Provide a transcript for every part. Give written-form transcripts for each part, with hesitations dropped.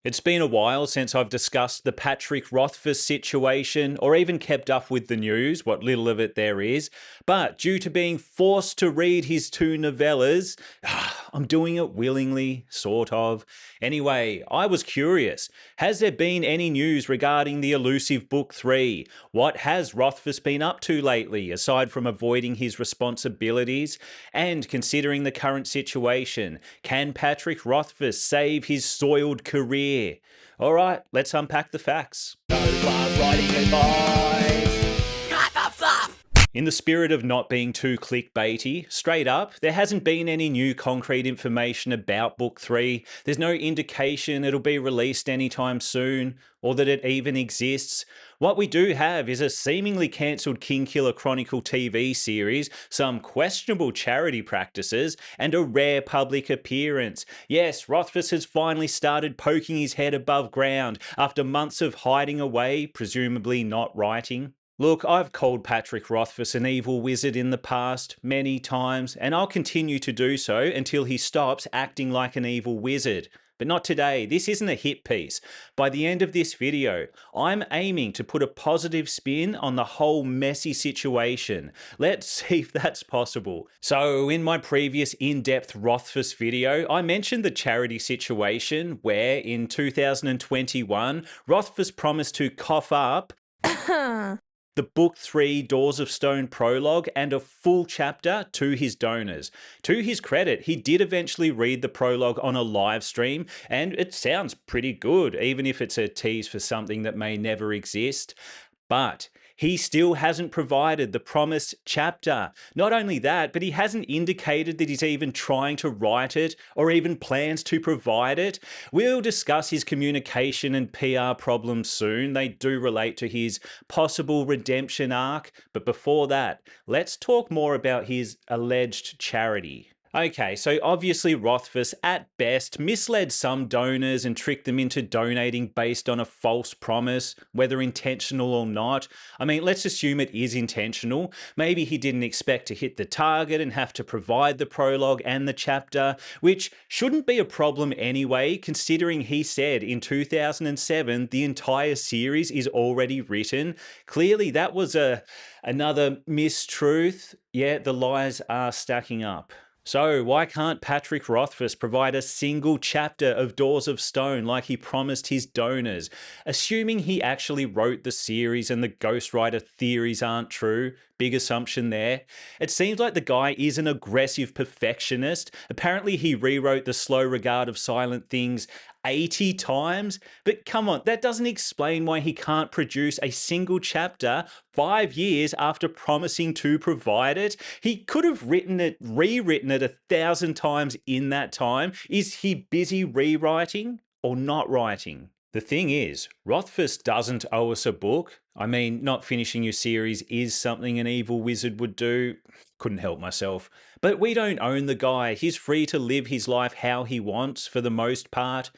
It's been a while since I've discussed the Patrick Rothfuss situation or even kept up with the news, what little of it there is. But due to being forced to read his two novellas, I'm doing it willingly, sort of. Anyway, I was curious. Has there been any news regarding the elusive Book 3? What has Rothfuss been up to lately, aside from avoiding his responsibilities? And considering the current situation, can Patrick Rothfuss save his soiled career? All right, let's unpack the facts. No one writing advice. Cut the fluff. In the spirit of not being too clickbaity, straight up, there hasn't been any new concrete information about Book 3. There's no indication it'll be released anytime soon, or that it even exists. What we do have is a seemingly cancelled Kingkiller Chronicle TV series, some questionable charity practices, and a rare public appearance. Yes, Rothfuss has finally started poking his head above ground after months of hiding away, presumably not writing. Look, I've called Patrick Rothfuss an evil wizard in the past, many times, and I'll continue to do so until he stops acting like an evil wizard. But not today. This isn't a hit piece. By the end of this video, I'm aiming to put a positive spin on the whole messy situation. Let's see if that's possible. So, in my previous in-depth Rothfuss video, I mentioned the charity situation where, in 2021, Rothfuss promised to cough up the Book 3 Doors of Stone prologue and a full chapter to his donors. To his credit, he did eventually read the prologue on a live stream, and it sounds pretty good, even if it's a tease for something that may never exist. But he still hasn't provided the promised chapter. Not only that, but he hasn't indicated that he's even trying to write it or even plans to provide it. We'll discuss his communication and PR problems soon. They do relate to his possible redemption arc. But before that, let's talk more about his alleged charity. Okay, so obviously Rothfuss, at best, misled some donors and tricked them into donating based on a false promise, whether intentional or not. I mean, let's assume it is intentional. Maybe he didn't expect to hit the target and have to provide the prologue and the chapter, which shouldn't be a problem anyway, considering he said in 2007 the entire series is already written. Clearly, that was another mistruth. Yeah, the lies are stacking up. So, why can't Patrick Rothfuss provide a single chapter of Doors of Stone like he promised his donors? Assuming he actually wrote the series and the ghostwriter theories aren't true, big assumption there. It seems like the guy is an aggressive perfectionist. Apparently, he rewrote The Slow Regard of Silent Things 80 times. But come on, that doesn't explain why he can't produce a single chapter 5 years after promising to provide it. He could have rewritten it 1,000 times in that time. Is he busy rewriting or not writing? The thing is, Rothfuss doesn't owe us a book. I mean, not finishing your series is something an evil wizard would do. Couldn't help myself. But we don't own the guy. He's free to live his life how he wants for the most part.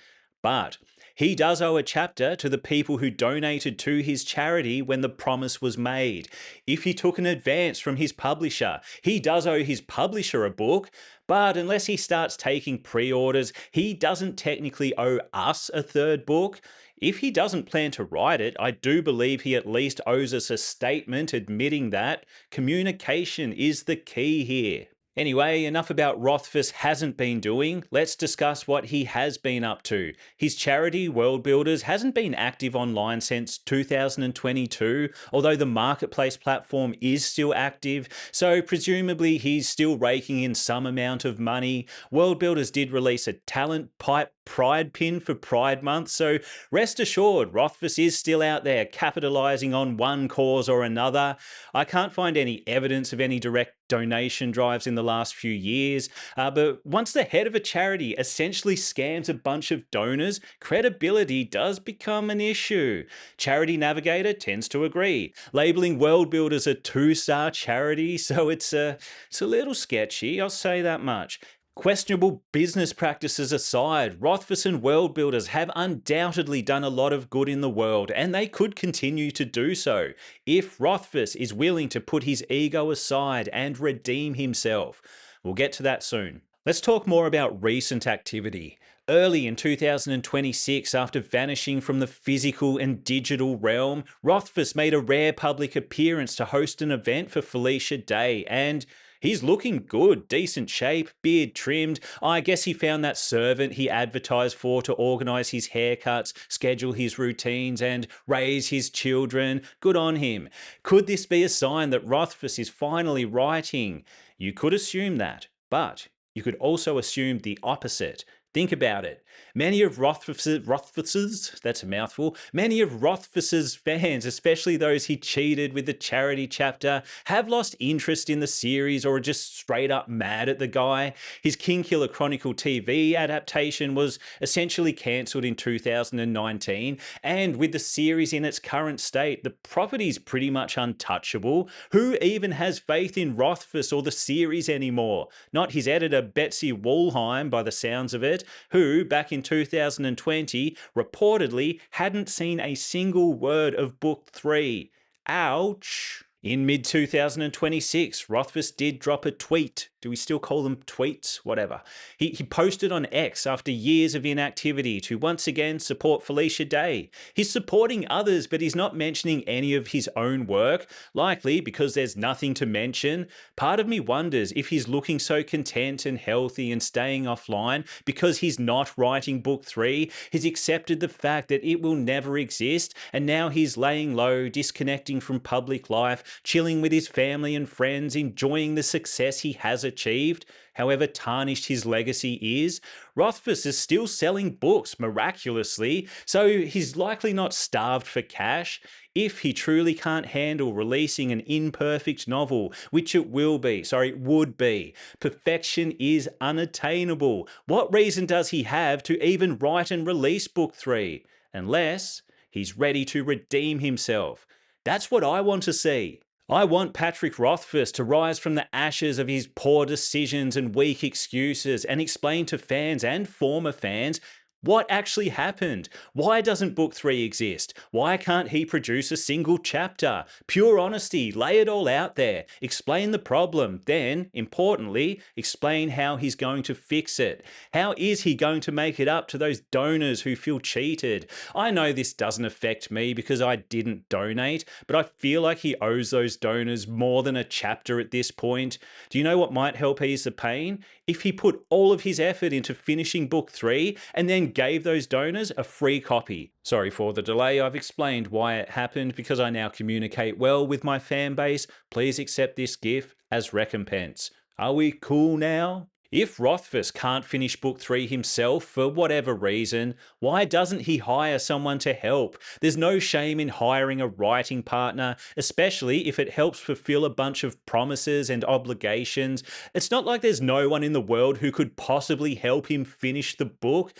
But he does owe a chapter to the people who donated to his charity when the promise was made. If he took an advance from his publisher, he does owe his publisher a book. But unless he starts taking pre-orders, he doesn't technically owe us a third book. If he doesn't plan to write it, I do believe he at least owes us a statement admitting that communication is the key here. Anyway, enough about Rothfuss hasn't been doing. Let's discuss what he has been up to. His charity, World Builders, hasn't been active online since 2022, although the marketplace platform is still active, so presumably he's still raking in some amount of money. World Builders did release a talent pipe Pride pin for Pride Month, so rest assured Rothfuss is still out there capitalizing on one cause or another. I can't find any evidence of any direct donation drives in the last few years, but once the head of a charity essentially scams a bunch of donors, credibility does become an issue. Charity Navigator tends to agree, labeling World Builders a 2-star charity, so it's a little sketchy, I'll say that much. Questionable business practices aside, Rothfuss and World Builders have undoubtedly done a lot of good in the world, and they could continue to do so if Rothfuss is willing to put his ego aside and redeem himself. We'll get to that soon. Let's talk more about recent activity. Early in 2026, after vanishing from the physical and digital realm, Rothfuss made a rare public appearance to host an event for Felicia Day, and he's looking good, decent shape, beard trimmed. I guess he found that servant he advertised for to organise his haircuts, schedule his routines, and raise his children. Good on him. Could this be a sign that Rothfuss is finally writing? You could assume that, but you could also assume the opposite. Think about it. Many of Rothfuss's, that's a mouthful, many of Rothfuss's fans, especially those he cheated with the charity chapter, have lost interest in the series or are just straight up mad at the guy. His Kingkiller Chronicle TV adaptation was essentially cancelled in 2019, and with the series in its current state, the property's pretty much untouchable. Who even has faith in Rothfuss or the series anymore? Not his editor Betsy Woolheim, by the sounds of it, who, back in 2020, reportedly hadn't seen a single word of Book 3. Ouch! In mid-2026, Rothfuss did drop a tweet. Do we still call them tweets? Whatever. He posted on X after years of inactivity to once again support Felicia Day. He's supporting others, but he's not mentioning any of his own work, likely because there's nothing to mention. Part of me wonders if he's looking so content and healthy and staying offline because he's not writing Book 3. He's accepted the fact that it will never exist, and now he's laying low, disconnecting from public life, chilling with his family and friends, enjoying the success he has achieved. However tarnished his legacy is, Rothfuss is still selling books miraculously, so he's likely not starved for cash. If he truly can't handle releasing an imperfect novel, which it would be, perfection is unattainable. What reason does he have to even write and release Book 3? Unless he's ready to redeem himself. That's what I want to see. I want Patrick Rothfuss to rise from the ashes of his poor decisions and weak excuses and explain to fans and former fans what actually happened. Why doesn't Book 3 exist? Why can't he produce a single chapter? Pure honesty, lay it all out there. Explain the problem. Then, importantly, explain how he's going to fix it. How is he going to make it up to those donors who feel cheated? I know this doesn't affect me because I didn't donate, but I feel like he owes those donors more than a chapter at this point. Do you know what might help ease the pain? If he put all of his effort into finishing Book 3 and then gave those donors a free copy. Sorry for the delay, I've explained why it happened because I now communicate well with my fan base. Please accept this gift as recompense. Are we cool now? If Rothfuss can't finish Book 3 himself for whatever reason, why doesn't he hire someone to help? There's no shame in hiring a writing partner, especially if it helps fulfill a bunch of promises and obligations. It's not like there's no one in the world who could possibly help him finish the book,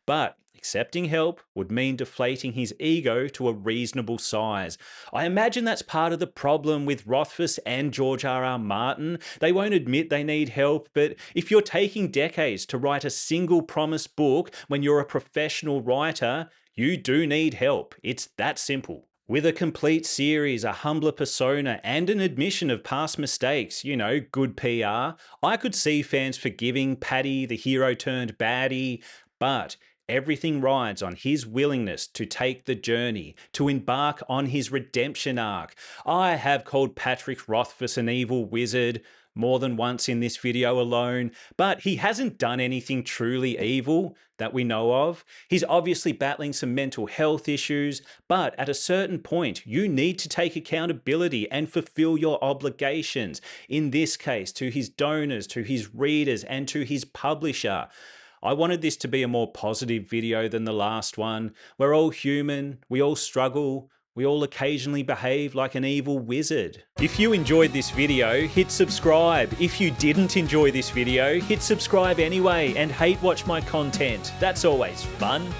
but accepting help would mean deflating his ego to a reasonable size. I imagine that's part of the problem with Rothfuss and George R.R. Martin. They won't admit they need help, but if you're taking decades to write a single promised book when you're a professional writer, you do need help. It's that simple. With a complete series, a humbler persona, and an admission of past mistakes, good PR, I could see fans forgiving Paddy, the hero turned baddie, but everything rides on his willingness to take the journey, to embark on his redemption arc. I have called Patrick Rothfuss an evil wizard more than once in this video alone, but he hasn't done anything truly evil that we know of. He's obviously battling some mental health issues, but at a certain point, you need to take accountability and fulfill your obligations. In this case, to his donors, to his readers, and to his publisher. I wanted this to be a more positive video than the last one. We're all human, we all struggle, we all occasionally behave like an evil wizard. If you enjoyed this video, hit subscribe. If you didn't enjoy this video, hit subscribe anyway and hate watch my content. That's always fun.